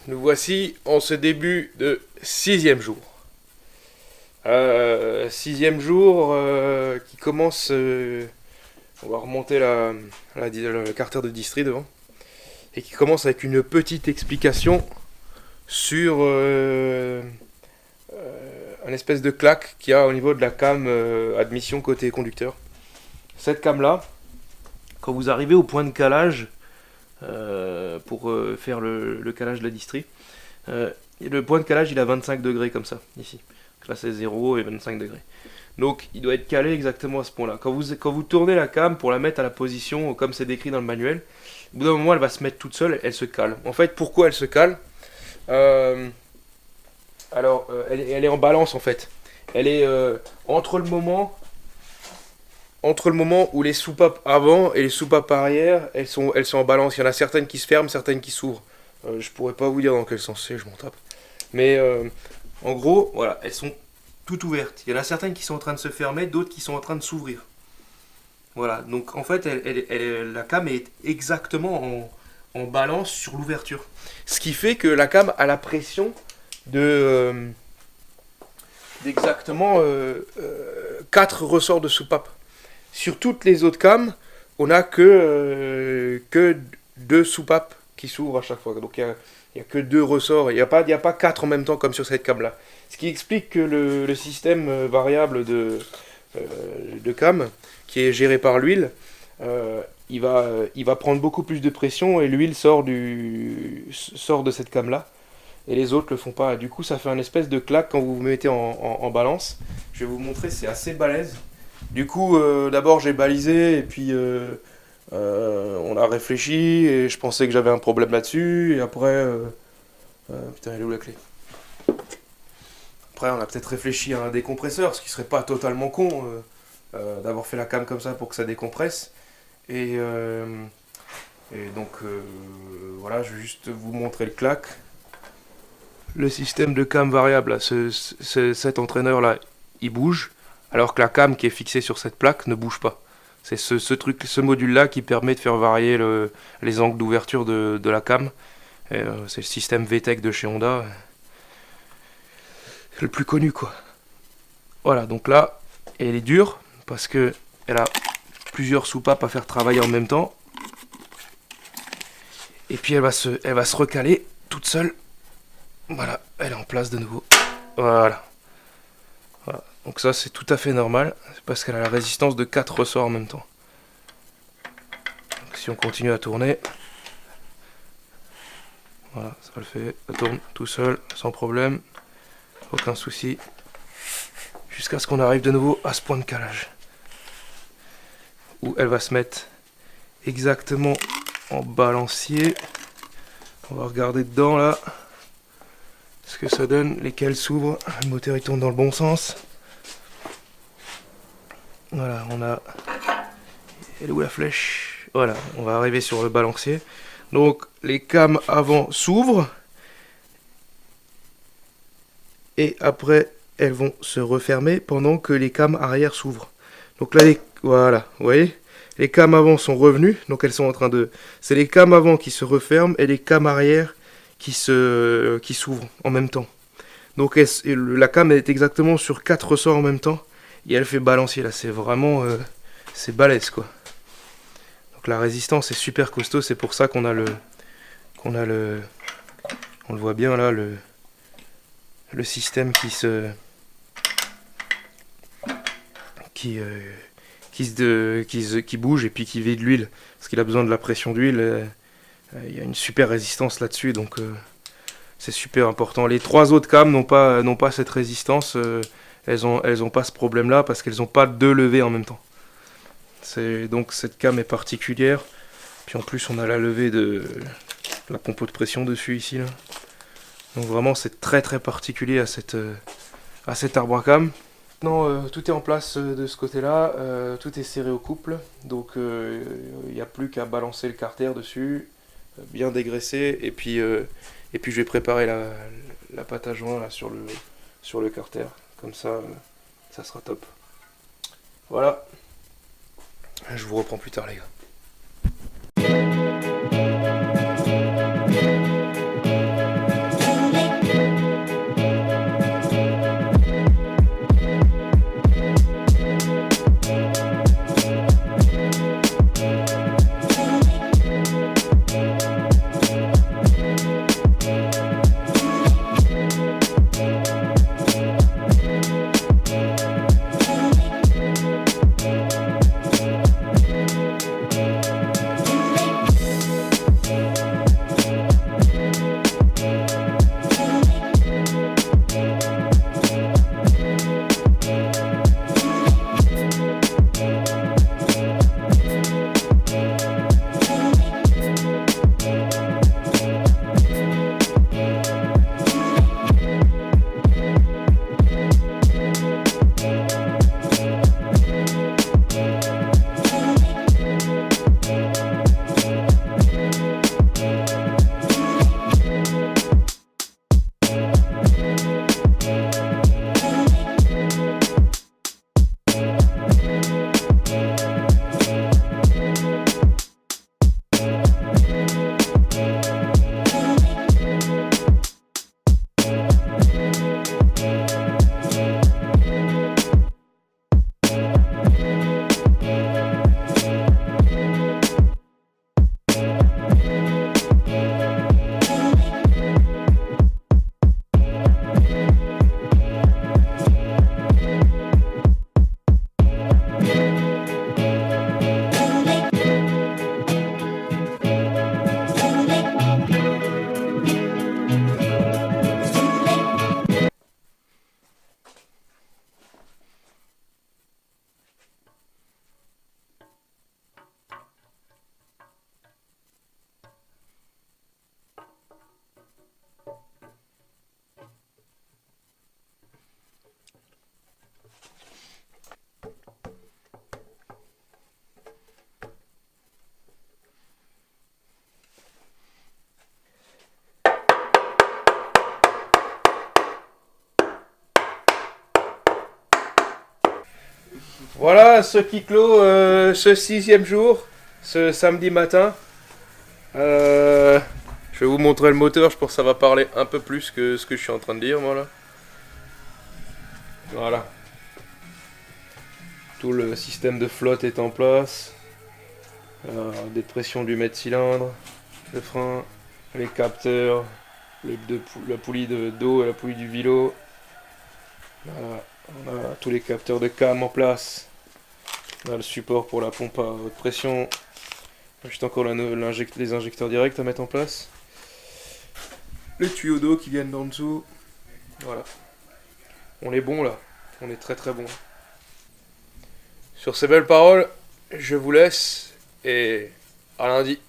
Nous voici en ce début de 6e jour. 6e jour qui commence. On va remonter le carter de district devant. Et qui commence avec une petite explication sur un espèce de claque qu'il y a au niveau de la cam admission côté conducteur. Cette cam là, quand vous arrivez au point de calage, pour faire le calage de la distri. Le point de calage il a 25 degrés comme ça, ici. Donc là c'est 0 et 25 degrés. Donc il doit être calé exactement à ce point là. Quand vous tournez la cam pour la mettre à la position comme c'est décrit dans le manuel, au bout d'un moment elle va se mettre toute seule, elle se cale. En fait pourquoi elle se cale elle est en balance en fait. Elle est entre le moment où les soupapes avant et les soupapes arrière, elles sont en balance. Il y en a certaines qui se ferment, certaines qui s'ouvrent. Je pourrais pas vous dire dans quel sens c'est, je m'en tape. Mais en gros, voilà, elles sont toutes ouvertes. Il y en a certaines qui sont en train de se fermer, d'autres qui sont en train de s'ouvrir. Voilà, donc en fait, la cam est exactement en balance sur l'ouverture. Ce qui fait que la cam a la pression d'exactement 4 ressorts de soupape. Sur toutes les autres cams, on n'a que 2 soupapes qui s'ouvrent à chaque fois. Donc il n'y a que 2 ressorts. Il n'y a pas 4 en même temps comme sur cette cam là. Ce qui explique que le système variable de cam, qui est géré par l'huile, il va prendre beaucoup plus de pression et l'huile sort de cette cam là. Et les autres le font pas. Du coup, ça fait un espèce de claque quand vous vous mettez en balance. Je vais vous montrer, c'est assez balèze. Du coup, d'abord j'ai balisé et puis on a réfléchi et je pensais que j'avais un problème là-dessus. Et après, putain, elle est où la clé? Après, on a peut-être réfléchi à un décompresseur, ce qui serait pas totalement con d'avoir fait la cam comme ça pour que ça décompresse. Et donc voilà, je vais juste vous montrer le claque. Le système de cam variable, là, cet entraîneur là, il bouge. Alors que la cam qui est fixée sur cette plaque ne bouge pas. C'est ce module-là qui permet de faire varier les angles d'ouverture de la cam. C'est le système VTEC de chez Honda. C'est le plus connu, quoi. Voilà, donc là, elle est dure parce que elle a plusieurs soupapes à faire travailler en même temps. Et puis elle va se recaler toute seule. Voilà, elle est en place de nouveau. Voilà. Voilà. Donc ça c'est tout à fait normal, c'est parce qu'elle a la résistance de 4 ressorts en même temps. Donc si on continue à tourner, voilà, ça le fait, ça tourne tout seul, sans problème, aucun souci, jusqu'à ce qu'on arrive de nouveau à ce point de calage, où elle va se mettre exactement en balancier. On va regarder dedans là, ce que ça donne, lesquels s'ouvrent, le moteur il tourne dans le bon sens. Voilà, on a... Elle est où la flèche? Voilà, on va arriver sur le balancier. Donc, les cams avant s'ouvrent. Et après, elles vont se refermer pendant que les cams arrière s'ouvrent. Donc là, voilà, vous voyez? Les cams avant sont revenus, donc elles sont en train de... C'est les cams avant qui se referment et les cams arrière qui s'ouvrent en même temps. Donc la cam est exactement sur 4 ressorts en même temps. Et elle fait balancier là, c'est vraiment c'est balèze quoi. Donc la résistance est super costaud, c'est pour ça on le voit bien là, le système qui bouge et puis qui vide l'huile parce qu'il a besoin de la pression d'huile. Il y a une super résistance là-dessus, donc c'est super important. Les 3 autres cams n'ont pas cette résistance. Elles ont pas ce problème là parce qu'elles n'ont pas 2 levées en même temps. Donc cette cam est particulière. Puis en plus on a la levée de la pompe de pression dessus ici là. Donc vraiment c'est très très particulier à cet arbre à cam. Maintenant tout est en place de ce côté là, tout est serré au couple. Donc il n'y a plus qu'à balancer le carter dessus, bien dégraisser et puis je vais préparer la pâte à joint là, sur le carter. Comme ça, ça sera top. Voilà. Je vous reprends plus tard les gars. Voilà ce qui clôt ce 6e jour, ce samedi matin. Je vais vous montrer le moteur, je pense que ça va parler un peu plus que ce que je suis en train de dire, moi là. Voilà. Tout le système de flotte est en place. Dépression du mètre-cylindre, le frein, les capteurs, la poulie d'eau et la poulie du vélo. Voilà. On a tous les capteurs de cam en place. On a le support pour la pompe à haute pression. Juste encore les injecteurs directs à mettre en place. Les tuyaux d'eau qui viennent d'en dessous. Voilà. On est bon là. On est très très bon. Sur ces belles paroles, je vous laisse et à lundi.